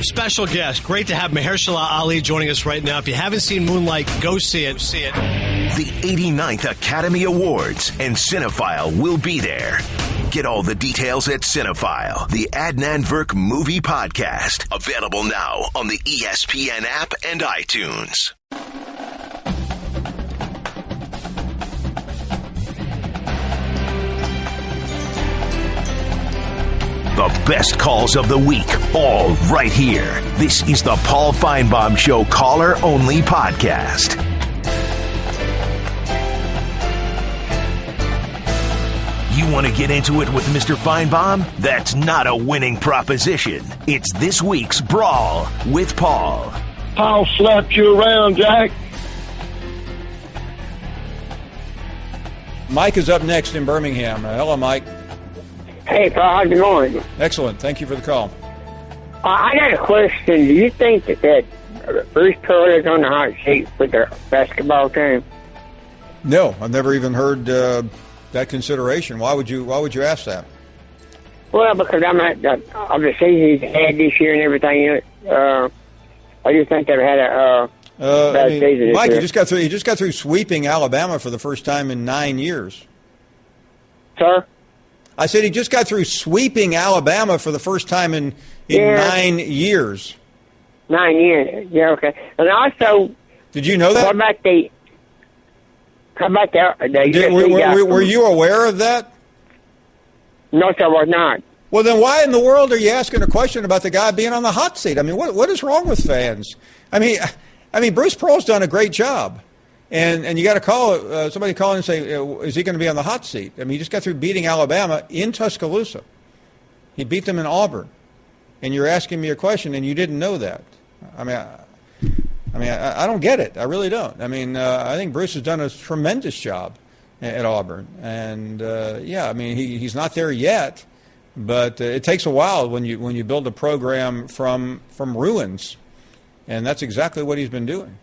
Special guest. Great to have Mahershala Ali joining us right now. If you haven't seen Moonlight, go see it. The 89th Academy Awards and Cinephile will be there. Get all the details at Cinephile, the Adnan Virk movie podcast. Available now on the ESPN app and iTunes. The best calls of the week, all right here. This is the Paul Finebaum Show caller only podcast. You want to get into it with Mr. Finebaum? That's not a winning proposition. It's this week's Brawl with Paul. Paul slapped you around, Jack. Mike is up next in Birmingham. Hello, Mike. Hey, Paul, how's it going? Excellent. Thank you for the call. I got a question. Do you think that Bruce Pearl is on the hot seat with the basketball team? No, I've never even heard that consideration. Why would you ask that? Well, because I'm at of the season he's had this year and everything. I just think they've had a bad season this Mike, year. you just got through sweeping Alabama for the first time in 9 years. Sir? I said he just got through sweeping Alabama for the first time in 9 years. 9 years. Yeah, okay. And also, did you know that? How about the were you aware of that? No, sir, I was not. Well, then why in the world are you asking a question about the guy being on the hot seat? I mean, what is wrong with fans? I mean, Bruce Pearl's done a great job. And you got to call somebody call in and say, is he going to be on the hot seat? I mean, he just got through beating Alabama in Tuscaloosa. He beat them in Auburn. And you're asking me a question, and you didn't know that. I don't get it. I really don't. I mean, I think Bruce has done a tremendous job at Auburn. And, he's not there yet. But it takes a while when you build a program from ruins. And that's exactly what he's been doing.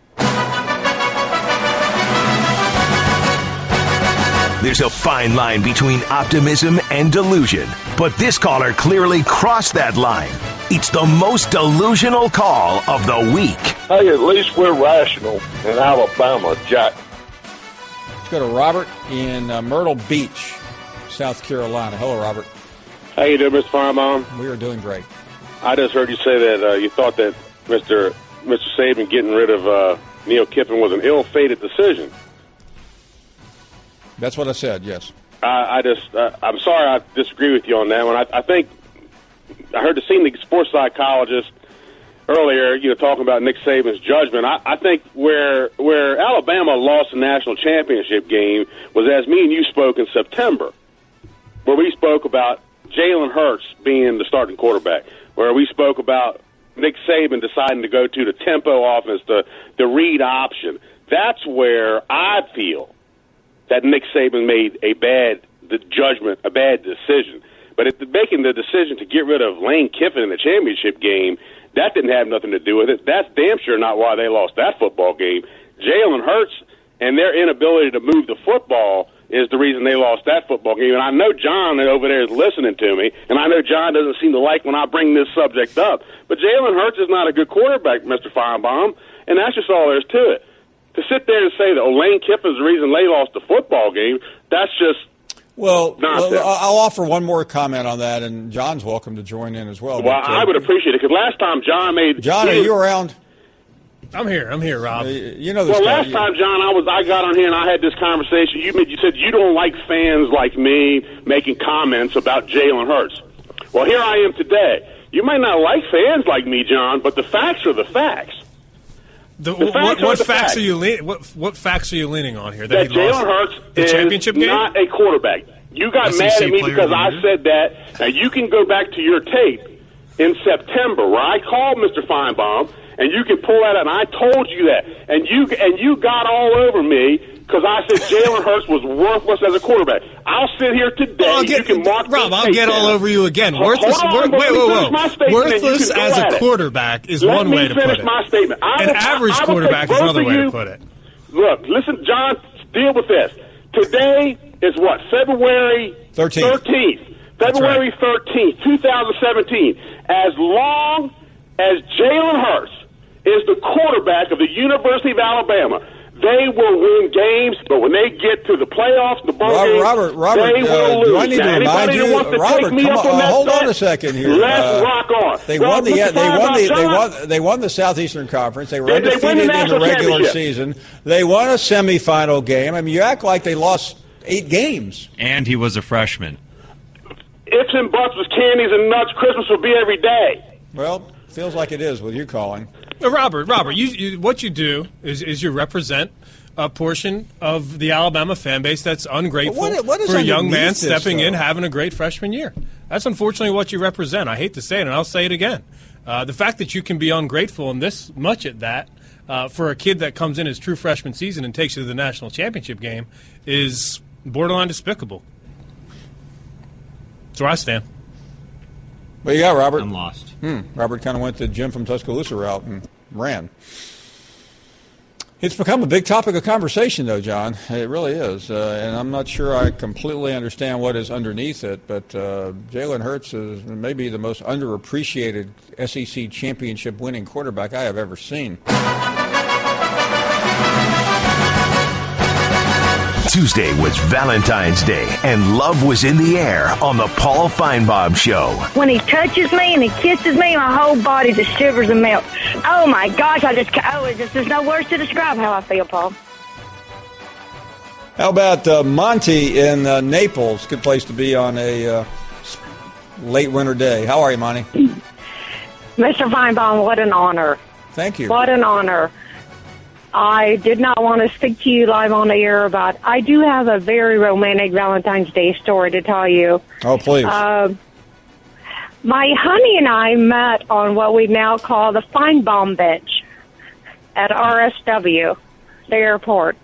There's a fine line between optimism and delusion, but this caller clearly crossed that line. It's the most delusional call of the week. Hey, at least we're rational in Alabama, Jack. Let's go to Robert in Myrtle Beach, South Carolina. Hello, Robert. How you doing, Mr. Finebaum? We are doing great. I just heard you say that you thought that Mr. Saban getting rid of Neil Kiffin was an ill-fated decision. That's what I said, yes. I'm sorry I disagree with you on that one. I think I heard the sports psychologist earlier, talking about Nick Saban's judgment. I think where Alabama lost the national championship game was as me and you spoke in September, where we spoke about Jalen Hurts being the starting quarterback, where we spoke about Nick Saban deciding to go to the tempo offense, the read option. That's where I feel that Nick Saban made a bad decision. But making the decision to get rid of Lane Kiffin in the championship game, that didn't have nothing to do with it. That's damn sure not why they lost that football game. Jalen Hurts and their inability to move the football is the reason they lost that football game. And I know John over there is listening to me, and I know John doesn't seem to like when I bring this subject up. But Jalen Hurts is not a good quarterback, Mr. Finebaum, and that's just all there is to it. To sit there and say that Lane Kiffin's the reason they lost the football game, that's just nonsense. I'll offer one more comment on that, and John's welcome to join in as well. Well, I would appreciate it, because last time John made... John, are you around? I'm here, Rob. Last time, John, I got on here and I had this conversation. You said you don't like fans like me making comments about Jalen Hurts. Well, here I am today. You may not like fans like me, John, but the facts are the facts. What facts are you leaning on here? That Jalen Hurts is championship game? Not a quarterback. You got mad at me because I said that. Now, you can go back to your tape in September where I called Mr. Finebaum, and you can pull that out, and I told you that. And you got all over me because I said Jalen Hurts was worthless as a quarterback. I'll sit here today. You can mark Rob, I'll get all over you again. Worthless. Worthless as a quarterback is one way to put it. My statement. An average quarterback is another way to put it. Look, listen, John, deal with this. Today is what? February 13th. February 13th, 2017. As long as Jalen Hurts is the quarterback of the University of Alabama, they will win games, but when they get to the playoffs, the bowl games, they will lose. Do I need to remind you, Robert? Hold on a second here. Let's rock on. They won the Southeastern Conference. They were undefeated in the regular season. They won a semifinal game. I mean, you act like they lost 8 games. And he was a freshman. Ifs and buts with candies and nuts. Christmas will be every day. Well, feels like it is with you calling. Robert, you, what you do is you represent a portion of the Alabama fan base that's ungrateful for a young man stepping in, having a great freshman year. That's unfortunately what you represent. I hate to say it, and I'll say it again. The fact that you can be ungrateful and this much at that for a kid that comes in his true freshman season and takes you to the national championship game is borderline despicable. That's where I stand. What you got, Robert? I'm lost. Robert kind of went the Jim from Tuscaloosa route and ran. It's become a big topic of conversation, though, John. It really is. And I'm not sure I completely understand what is underneath it, but Jalen Hurts is maybe the most underappreciated SEC championship winning quarterback I have ever seen. Tuesday was Valentine's Day, and love was in the air on the Paul Finebaum Show. When he touches me and he kisses me, my whole body just shivers and melts. Oh, my gosh, there's no words to describe how I feel, Paul. How about Monty in Naples? Good place to be on a late winter day. How are you, Monty? Mr. Finebaum, what an honor. Thank you. What an honor. I did not want to speak to you live on the air about. I do have a very romantic Valentine's Day story to tell you. Oh, please. My honey and I met on what we now call the Finebaum bench at RSW, the airport.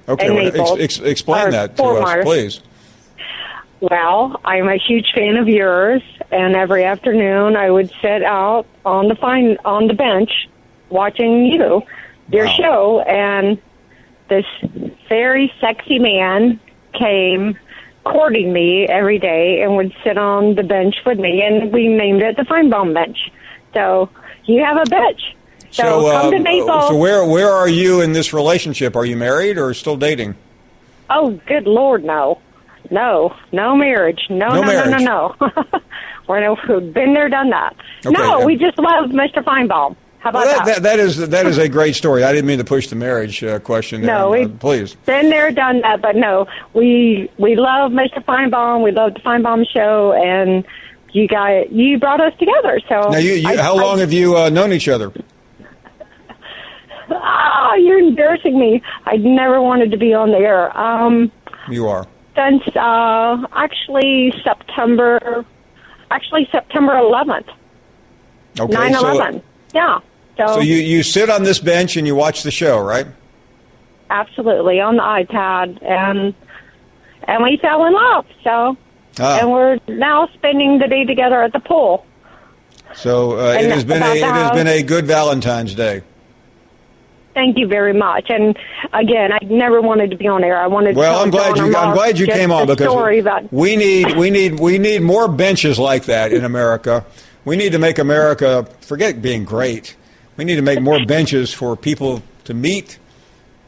Okay, explain that to us, please. Well, I'm a huge fan of yours, and every afternoon I would sit out on the bench watching your show, and this very sexy man came courting me every day and would sit on the bench with me, and we named it the Finebaum bench. So you have a bench. So come to Naples. So where are you in this relationship? Are you married or still dating? Oh, good Lord, no. No marriage. No. We've been there, done that. Okay, no, we just love Mr. Finebaum. How about that? That is a great story. I didn't mean to push the marriage question. No, please. Been there, done that, but no, we love Mr. Finebaum. We love the Finebaum show, and you brought us together. So now, how long have you known each other? You're embarrassing me. I never wanted to be on the air. You are. Since actually September 11th. Okay. 9/11. Yeah. So you sit on this bench and you watch the show, right? Absolutely, on the iPad, and we fell in love. So, and we're now spending the day together at the pool. So it has been a good Valentine's Day. Thank you very much. And again, I never wanted to be on air. I wanted. Well, I'm glad you came on because we need more benches like that in America. We need to make America forget being great. We need to make more benches for people to meet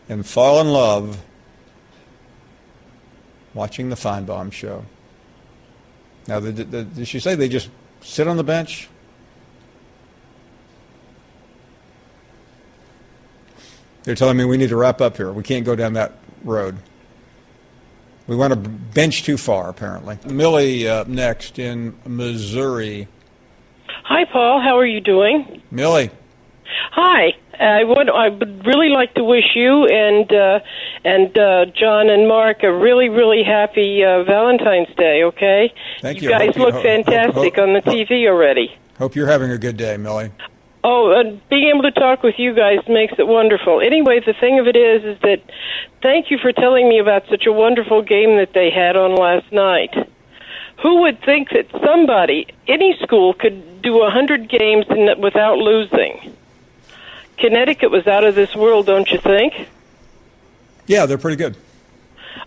and fall in love watching the Finebaum show. Now, did she say they just sit on the bench? They're telling me we need to wrap up here. We can't go down that road. We went a bench too far, apparently. Millie next in Missouri. Hi, Paul. How are you doing? Millie. Hi. I would really like to wish you and John and Mark a really, really happy Valentine's Day, okay? Thank you. You guys look fantastic on the TV already. Hope you're having a good day, Millie. Oh, being able to talk with you guys makes it wonderful. Anyway, the thing of it is that thank you for telling me about such a wonderful game that they had on last night. Who would think that any school could do 100 games without losing? Connecticut was out of this world, don't you think? Yeah, they're pretty good.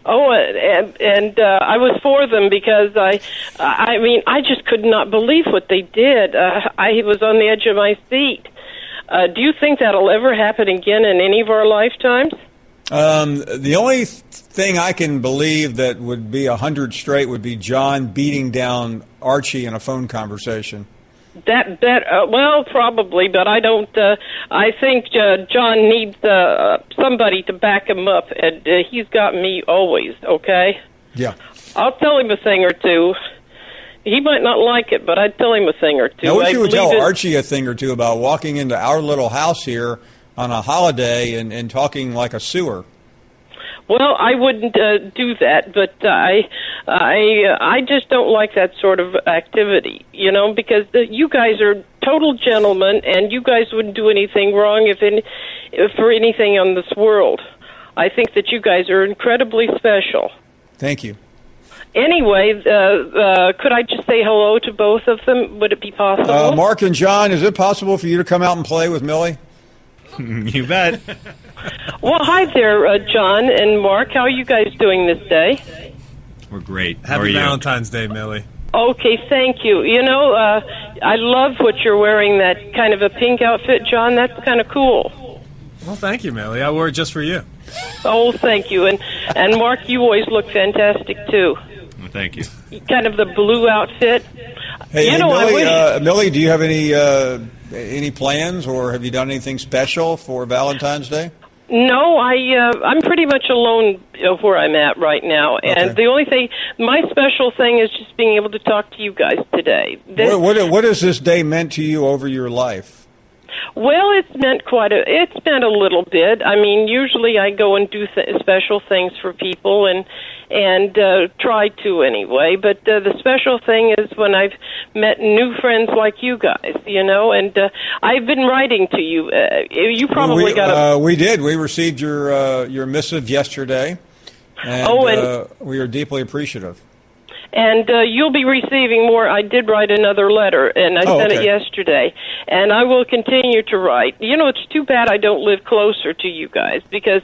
Oh, and I was for them because I mean, I just could not believe what they did. I was on the edge of my seat. Do you think that'll ever happen again in any of our lifetimes? The only thing I can believe that would be 100 straight would be John beating down Archie in a phone conversation. Well, probably, but I don't. I think John needs somebody to back him up, and he's got me always. Okay. Yeah. I'll tell him a thing or two. He might not like it, but I'd tell him a thing or two. I wish you would tell Archie a thing or two about walking into our little house here on a holiday and talking like a sewer. Well, I wouldn't do that, but I just don't like that sort of activity, you know, because you guys are total gentlemen, and you guys wouldn't do anything wrong for anything on this world. I think that you guys are incredibly special. Thank you. Anyway, could I just say hello to both of them? Would it be possible? Mark and John, is it possible for you to come out and play with Millie? You bet. Well, hi there, John and Mark. How are you guys doing this day? We're great. Happy Valentine's Day, Millie. Okay, thank you. You know, I love what you're wearing, that kind of a pink outfit, John. That's kind of cool. Well, thank you, Millie. I wore it just for you. Oh, thank you. And Mark, you always look fantastic, too. Well, thank you. Kind of the blue outfit. Hey, Millie, Millie, do you have any plans, or have you done anything special for Valentine's Day? No, I'm pretty much alone where I'm at right now, and the only thing, my special thing is just being able to talk to you guys today. What has this day meant to you over your life? Well, it's meant a little bit. I mean, usually I go and do special things for people, and try to anyway. But the special thing is when I've met new friends like you guys, you know. And I've been writing to you. You probably got we did. We received your missive yesterday, and we are deeply appreciative. And you'll be receiving more. I did write another letter, and I sent it yesterday. And I will continue to write. You know, it's too bad I don't live closer to you guys, because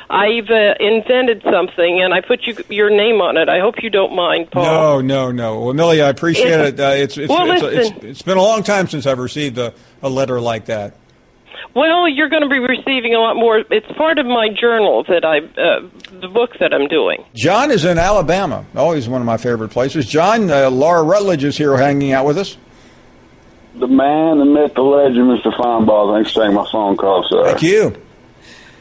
I've invented something, and I put your name on it. I hope you don't mind, Paul. No. Well, Millie, I appreciate it. It's been a long time since I've received a letter like that. Well, you're going to be receiving a lot more. It's part of my journal that the book that I'm doing. John is in Alabama. Always one of my favorite places. John, Laura Rutledge is here hanging out with us. The man, the myth, the legend, Mr. Finebaum. Thanks for taking my phone call, sir. Thank you.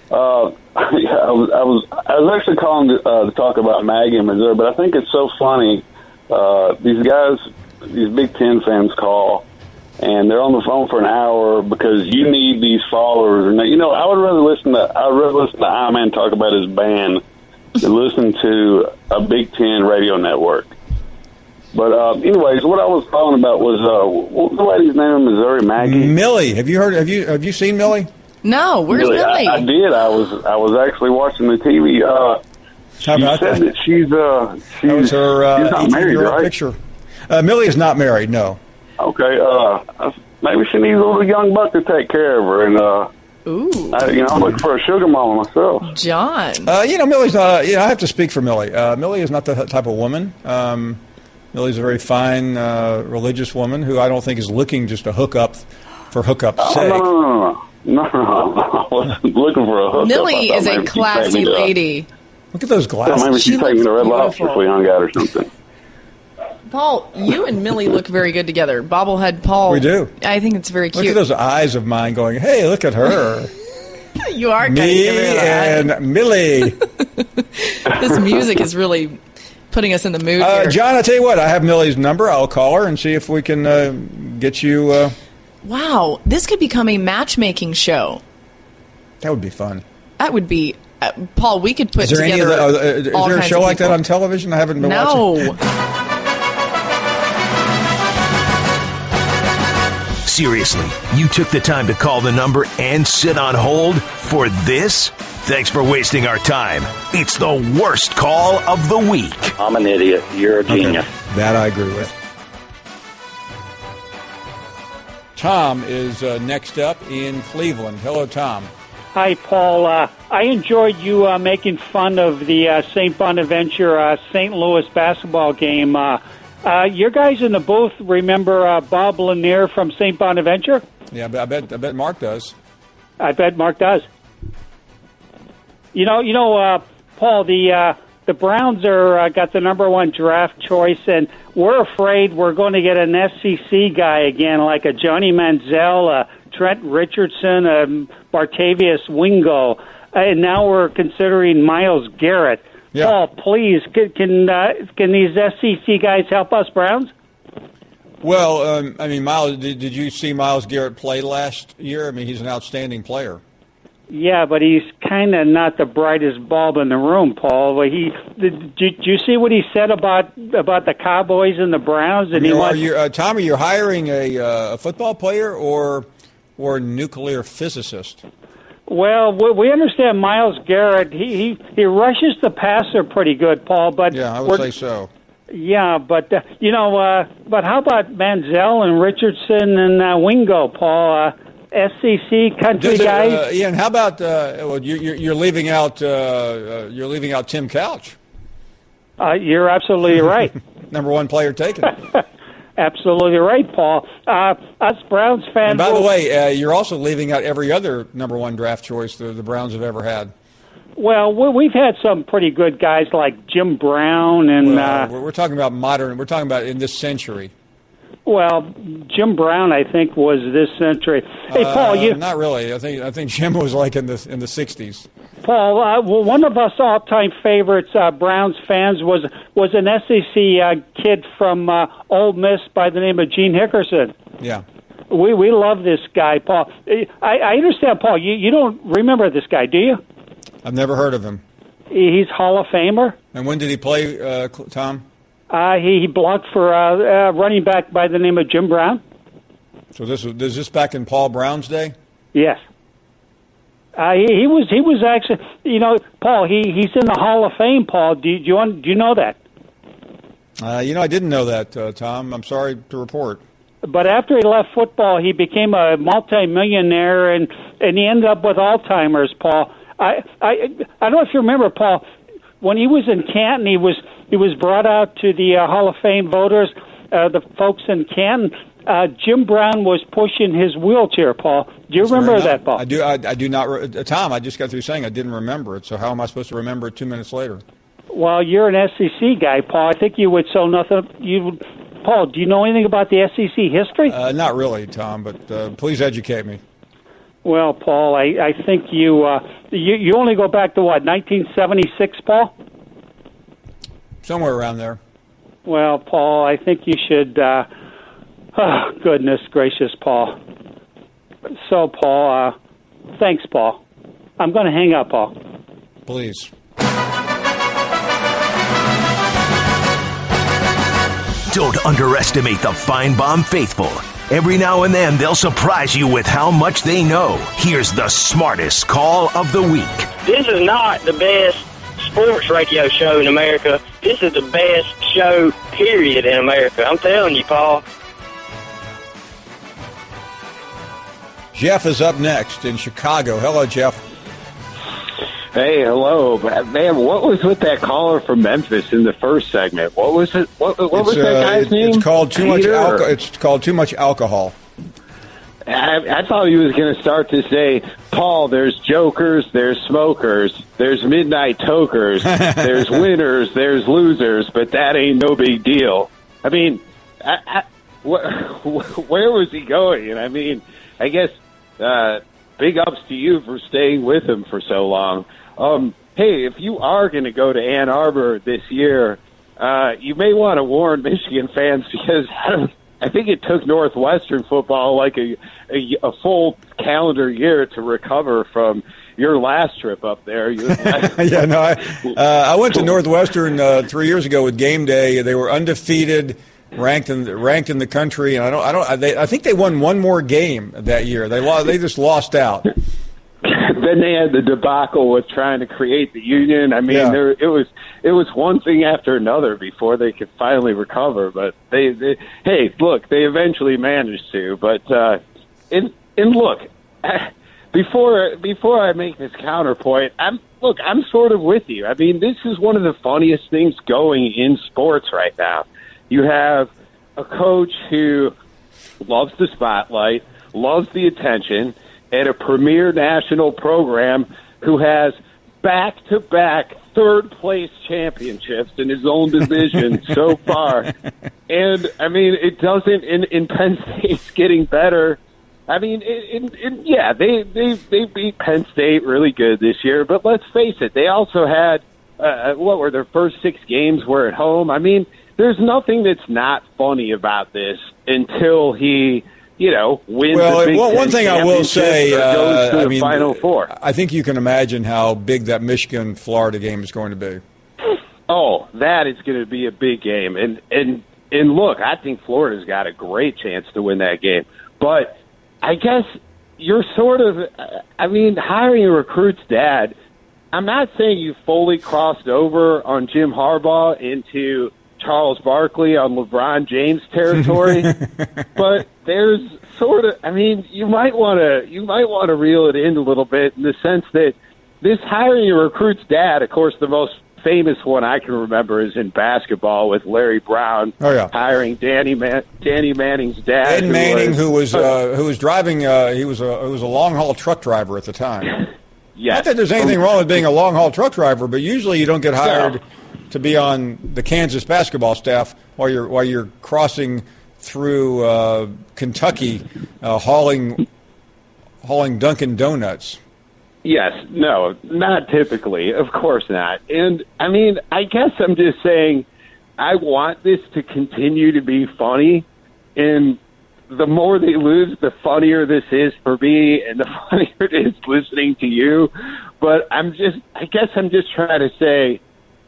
I was actually calling to talk about Maggie in Missouri, but I think it's so funny. These guys, these Big Ten fans call, and they're on the phone for an hour because you need these followers. And you know, I would rather listen to I-Man talk about his band than listen to a Big Ten radio network. But anyways, what I was calling about was what was the lady's name in Missouri? Maggie. Millie. Have you seen Millie? No. Where's Millie? I did. I was actually watching the TV. How about that? That she's her not married, right? Picture. Millie is not married. No. Okay, maybe she needs a little young buck to take care of her, and I'm looking for a sugar mama myself. John, Millie's not. I have to speak for Millie. Millie is not that type of woman. Millie's a very fine, religious woman who I don't think is looking just to hook up for hookup's sake. No, I wasn't looking for a hookup. Millie is a classy lady. Look at those glasses. Maybe she's taking me to Red Lobster if we hung out or something. Paul, you and Millie look very good together. Bobblehead Paul. We do. I think it's very cute. Look at those eyes of mine going, hey, look at her. You are kind of and Millie. This music is really putting us in the mood here. John, I'll tell you what. I have Millie's number. I'll call her and see if we can get you... Wow. This could become a matchmaking show. That would be fun. That would be... Paul, we could put together is there a show like that on television? I haven't been watching. Seriously, you took the time to call the number and sit on hold for this? Thanks for wasting our time. It's the worst call of the week. I'm an idiot. You're a genius. Okay. That I agree with. Tom is next up in Cleveland. Hello, Tom. Hi, Paul. I enjoyed you making fun of the St. Bonaventure St. Louis basketball game. Your guys in the booth remember Bob Lanier from St. Bonaventure? Yeah, I bet Mark does. I bet Mark does. You know, Paul. The Browns are got the number 1 draft choice, and we're afraid we're going to get an SEC guy again, like a Johnny Manziel, Trent Richardson, Bartavius Wingo, and now we're considering Myles Garrett. Yeah. Paul, please, can these SEC guys help us Browns? Well, Myles, did you see Myles Garrett play last year? I mean, he's an outstanding player. Yeah, but he's kind of not the brightest bulb in the room, Paul. Did you see what he said about the Cowboys and the Browns? And Tom, are you hiring a football player or a nuclear physicist? Well, we understand Myles Garrett. He rushes the passer pretty good, Paul. But yeah, I would say so. Yeah, but but how about Manziel and Richardson and Wingo, Paul? SEC country guys. And how about you're leaving out Tim Couch? You're absolutely right. Number 1 player taken. Absolutely right, Paul. Us Browns fans. And by the way, you're also leaving out every other number 1 draft choice the Browns have ever had. Well, we've had some pretty good guys like Jim Brown and. We're talking about modern. We're talking about in this century. Well, Jim Brown, I think, was this century. Hey, Paul, not really. I think Jim was like in the 60s. Paul, one of us all-time favorites, Browns fans, was an SEC kid from Ole Miss by the name of Gene Hickerson. Yeah. We love this guy, Paul. I understand, Paul. You don't remember this guy, do you? I've never heard of him. He's Hall of Famer. And when did he play, Tom? He blocked for a running back by the name of Jim Brown. So is this back in Paul Brown's day? Yes. He was actually, Paul. He's in the Hall of Fame. Paul, do you know that? I didn't know that, Tom. I'm sorry to report. But after he left football, he became a multimillionaire, and he ended up with Alzheimer's. Paul, I don't know if you remember, Paul, when he was in Canton, he was brought out to the Hall of Fame voters, the folks in Canton. Jim Brown was pushing his wheelchair, Paul. Do you remember that, Paul? I do not. Tom, I just got through saying I didn't remember it, so how am I supposed to remember it 2 minutes later? Well, you're an SEC guy, Paul. I think you would so nothing. Paul, do you know anything about the SEC history? Not really, Tom, but please educate me. Well, Paul, I think you only go back to, 1976, Paul? Somewhere around there. Well, Paul, I think you should... goodness gracious, Paul. So, Paul, thanks, Paul. I'm going to hang up, Paul. Please. Don't underestimate the Finebaum faithful. Every now and then, they'll surprise you with how much they know. Here's the smartest call of the week. This is not the best sports radio show in America. This is the best show, period, in America. I'm telling you, Paul. Jeff is up next in Chicago. Hello, Jeff. Hey, hello. Man, what was with that caller from Memphis in the first segment? What was it? What was that guy's name? It's called too much alcohol. It's called too much alcohol. I thought he was going to start to say, Paul, there's jokers, there's smokers, there's midnight tokers, there's winners, there's losers, but that ain't no big deal. I mean, where was he going? I mean, I guess big ups to you for staying with him for so long. Hey, if you are going to go to Ann Arbor this year, you may want to warn Michigan fans because I think it took Northwestern football like a full calendar year to recover from your last trip up there. Yeah, no, I went to Northwestern 3 years ago with Game Day. They were undefeated, ranked in the country, and I think they won one more game that year. They just lost out. Then they had the debacle with trying to create the union. I mean, yeah. It was one thing after another before they could finally recover. But they hey, look, they eventually managed to. But and look, before I make this counterpoint, I'm sort of with you. I mean, this is one of the funniest things going in sports right now. You have a coach who loves the spotlight, loves the attention, and a premier national program who has back-to-back third-place championships in his own division so far. And, I mean, it doesn't, in Penn State's getting better. I mean, they beat Penn State really good this year, but let's face it, they also had, their first 6 games were at home. I mean, there's nothing that's not funny about this until he, wins the Big Ten one thing I will say, goes to the Final Four. I think you can imagine how big that Michigan-Florida game is going to be. Oh, that is going to be a big game. And look, I think Florida's got a great chance to win that game. But I guess you're sort of, hiring a recruit's dad, I'm not saying you fully crossed over on Jim Harbaugh into Charles Barkley on LeBron James territory, but there's sort of, you might want to reel it in a little bit in the sense that this hiring a recruit's dad, of course, the most famous one I can remember is in basketball with Larry Brown hiring Danny Manning's dad. Ed Manning, who was driving. He was a long haul truck driver at the time. Yes. Not that there's anything wrong with being a long haul truck driver, but usually you don't get hired to be on the Kansas basketball staff while you're crossing through Kentucky, hauling Dunkin' Donuts. Yes, no, not typically. Of course not. And, I guess I'm just saying I want this to continue to be funny. And the more they lose, the funnier this is for me and the funnier it is listening to you. But I guess I'm just trying to say,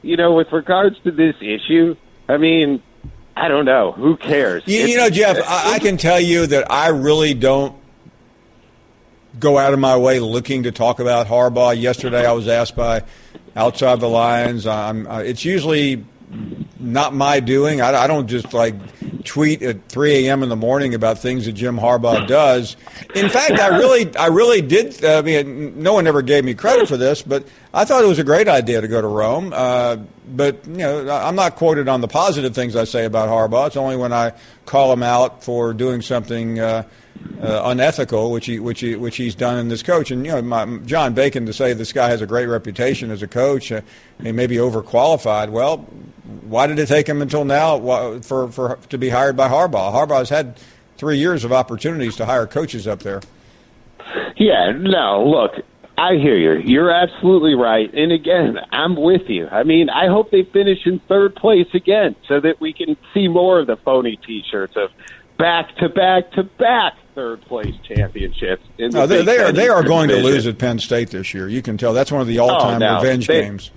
with regards to this issue, I don't know. Who cares? Jeff, I can tell you that I really don't go out of my way looking to talk about Harbaugh. Yesterday I was asked by Outside the Lines. It's usually not my doing. I don't just tweet at 3 a.m. in the morning about things that Jim Harbaugh does. In fact, I really did. No one ever gave me credit for this, but I thought it was a great idea to go to Rome. But I'm not quoted on the positive things I say about Harbaugh. It's only when I call him out for doing something unethical, which he's done in this coach. And John Bacon, to say this guy has a great reputation as a coach, he may be overqualified. Well, why did it take him until now to be hired by Harbaugh? Harbaugh's had 3 years of opportunities to hire coaches up there. Yeah, no, look, I hear you. You're absolutely right. And again, I'm with you. I hope they finish in third place again so that we can see more of the phony T-shirts of back-to-back third-place championships. They are going to lose at Penn State this year. You can tell. That's one of the all-time revenge games.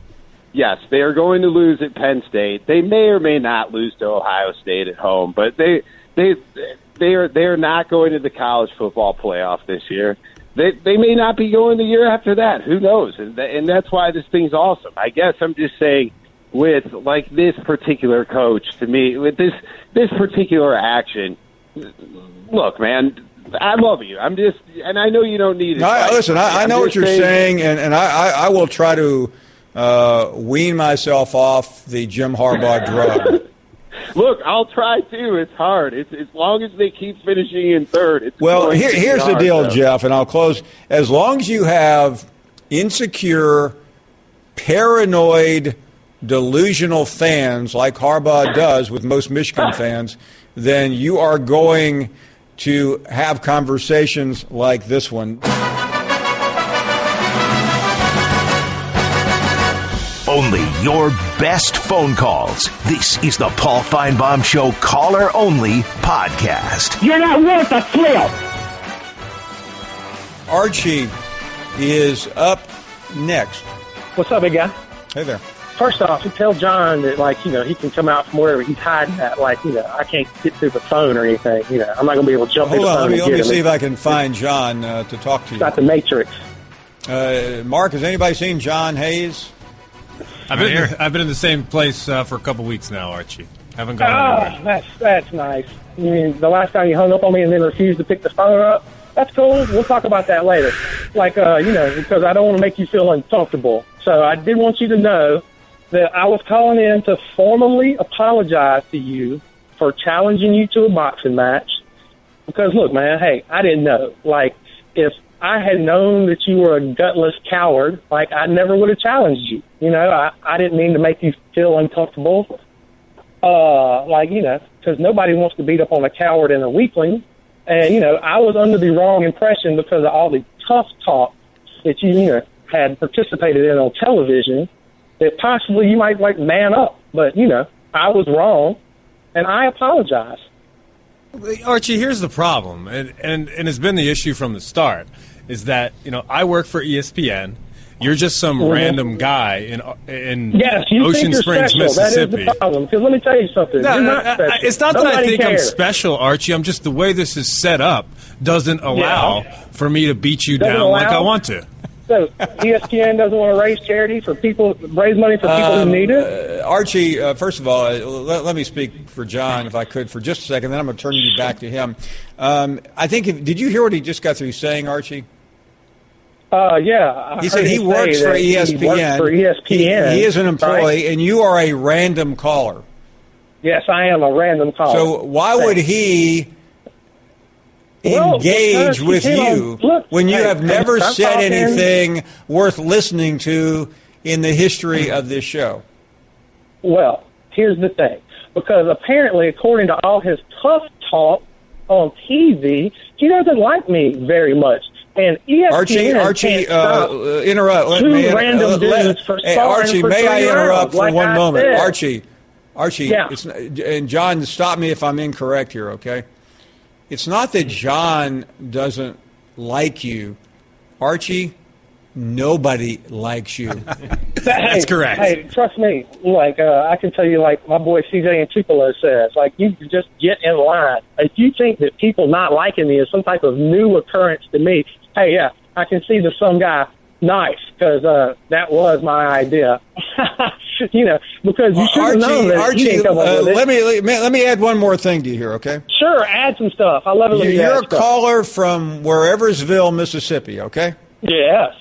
Yes, they are going to lose at Penn State. They may or may not lose to Ohio State at home, but they are not going to the college football playoff this year. They may not be going the year after that. Who knows? And that's why this thing's awesome. I guess I'm just saying, with this particular coach, to me, with this particular action. Look, man, I love you. And I know you don't need it. No, listen, I know what you're saying, and I will try to wean myself off the Jim Harbaugh drug. Look, I'll try too. It's hard. It's as long as they keep finishing in third. Here's the deal, Jeff, and I'll close. As long as you have insecure, paranoid, delusional fans like Harbaugh does with most Michigan fans, then you are going to have conversations like this one. Only your best phone calls. This is the Paul Finebaum Show caller-only podcast. You're not worth a flip. Archie is up next. What's up, big guy? Hey there. First off, you tell John that, he can come out from wherever he's hiding at. I can't get through the phone or anything. I'm not going to be able to jump through the phone. Let me see if I can find John to talk to you. It's not the Matrix. Mark, has anybody seen John Hayes? I've been in the same place for a couple weeks now, Archie. Haven't gone anywhere. That's nice. You mean the last time you hung up on me and then refused to pick the phone up? that's cool. We'll talk about that later. Like, because I don't want to make you feel uncomfortable. So I did want you to know that I was calling in to formally apologize to you for challenging you to a boxing match. Because, look, man, hey, I didn't know. Like, if I had known that you were a gutless coward, like, I never would have challenged you. I didn't mean to make you feel uncomfortable. Because nobody wants to beat up on a coward and a weakling. And, I was under the wrong impression because of all the tough talk that you had participated in on television, that possibly you might, man up. But, I was wrong, and I apologize. Archie, here's the problem, and it's been the issue from the start, is that, I work for ESPN. You're just some random guy in Ocean Springs, special. Mississippi. That is the problem. Because let me tell you something. You're not special. It's not that I think cares. I'm special, Archie. I'm just, the way this is set up doesn't allow for me to beat you down like I want to. So ESPN doesn't want to raise charity for people, raise money for people who need it? Archie, first of all, let me speak for John, if I could, for just a second. Then I'm going to turn you back to him. I think, did you hear what he just got through saying, Archie? Yeah. He said he works for ESPN. He works for ESPN. He is an employee, and you are a random caller. Yes, I am a random caller. So why would he engage with you when you have never said anything worth listening to in the history of this show? Well, here's the thing. Because apparently, according to all his tough talk on TV, he doesn't like me very much. And ESPN Archie, interrupt. Random dudes for Archie, for may I 3 interrupt rounds, for like one I moment? said. Archie, Yeah. and John, stop me if I'm incorrect here, okay? It's not that John doesn't like you. Archie, nobody likes you. That's correct. Hey, trust me. I can tell you, my boy CJ and Tupelo says, you just get in line. If you think that people not liking me is some type of new occurrence to me, hey, yeah, I can see there's some guy nice, because that was my idea. Because you should have known that Archie, he didn't come up with it. let me add one more thing to you here, okay? Sure, add some stuff. I love it when you You're add a stuff. caller from whereversville, Mississippi, okay? Yes.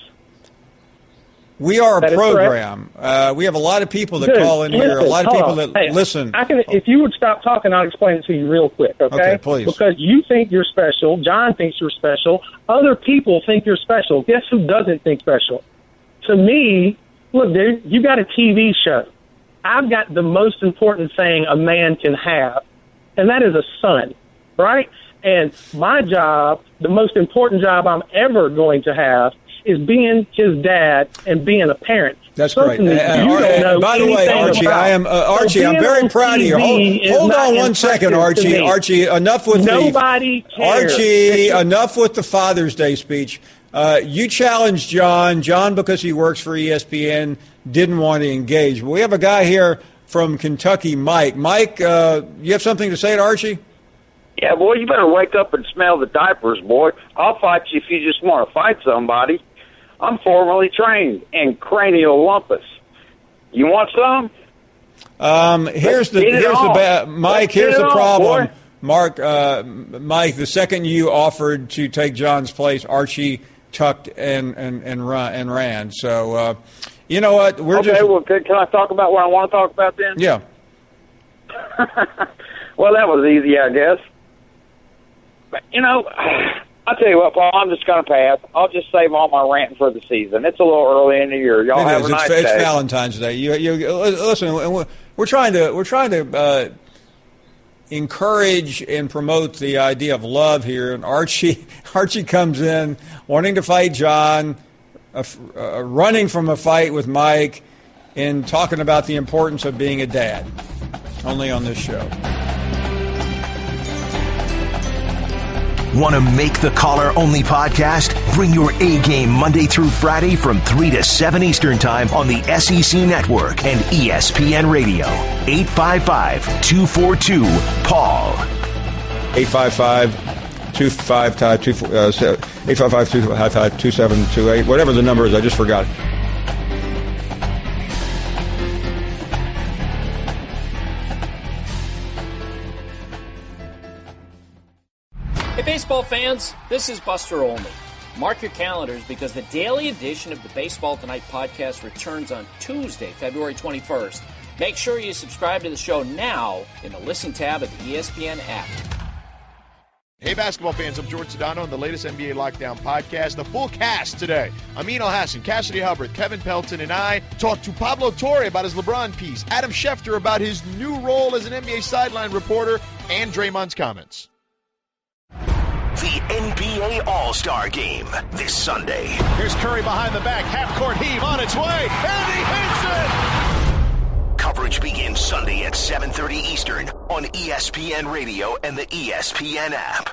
We are That a is program. We have a lot of people that call in here, a lot of people that listen. If you would stop talking, I'll explain it to you real quick, okay? Okay, please. Because you think you're special, John thinks you're special, other people think you're special. Guess who doesn't think special? To me, look, dude, you got a TV show. I've got the most important thing a man can have, and that is a son, right? And my job, the most important job I'm ever going to have, is being his dad and being a parent. That's great. By the way, Archie, Archie, I'm very proud of you. Hold on one second, Archie. Archie, enough with nobody cares. Archie, enough with the Father's Day speech. You challenged John, because he works for ESPN, didn't want to engage. But we have a guy here from Kentucky, Mike. Mike, you have something to say to Archie? Yeah, boy, you better wake up and smell the diapers, boy. I'll fight you if you just want to fight somebody. I'm formally trained in cranial lumpus. You want some? Here's the problem. Mike, the second you offered to take John's place, Archie tucked and ran. So, you know what? Can I talk about what I want to talk about then? Yeah. Well, that was easy, I guess. But, I'll tell you what, Paul, I'm just going to pass. I'll just save all my ranting for the season. It's a little early in the year. Y'all have a nice day. It's Valentine's Day. Listen, we're trying to encourage and promote the idea of love here. And Archie comes in wanting to fight John, running from a fight with Mike, and talking about the importance of being a dad. Only on this show. Want to make the Caller Only podcast? Bring your A game Monday through Friday from 3 to 7 Eastern Time on the SEC Network and ESPN Radio. 855-242-PAUL. 855-255-2728. Whatever the number is, I just forgot it. Hey, baseball baseball fans, this is Buster Olney. Mark your calendars because the daily edition of the Baseball Tonight podcast returns on Tuesday, February 21st. Make sure you subscribe to the show now in the Listen tab of the ESPN app. Hey, basketball fans, I'm George Sedano on the latest NBA Lockdown podcast. The full cast today. Amin Al-Hassan, Cassidy Hubbard, Kevin Pelton, and I talked to Pablo Torre about his LeBron piece, Adam Schefter about his new role as an NBA sideline reporter, and Draymond's comments. The NBA All-Star Game this Sunday. Here's Curry behind the back, half-court heave on its way, and he hits it! Coverage begins Sunday at 7:30 Eastern on ESPN Radio and the ESPN app.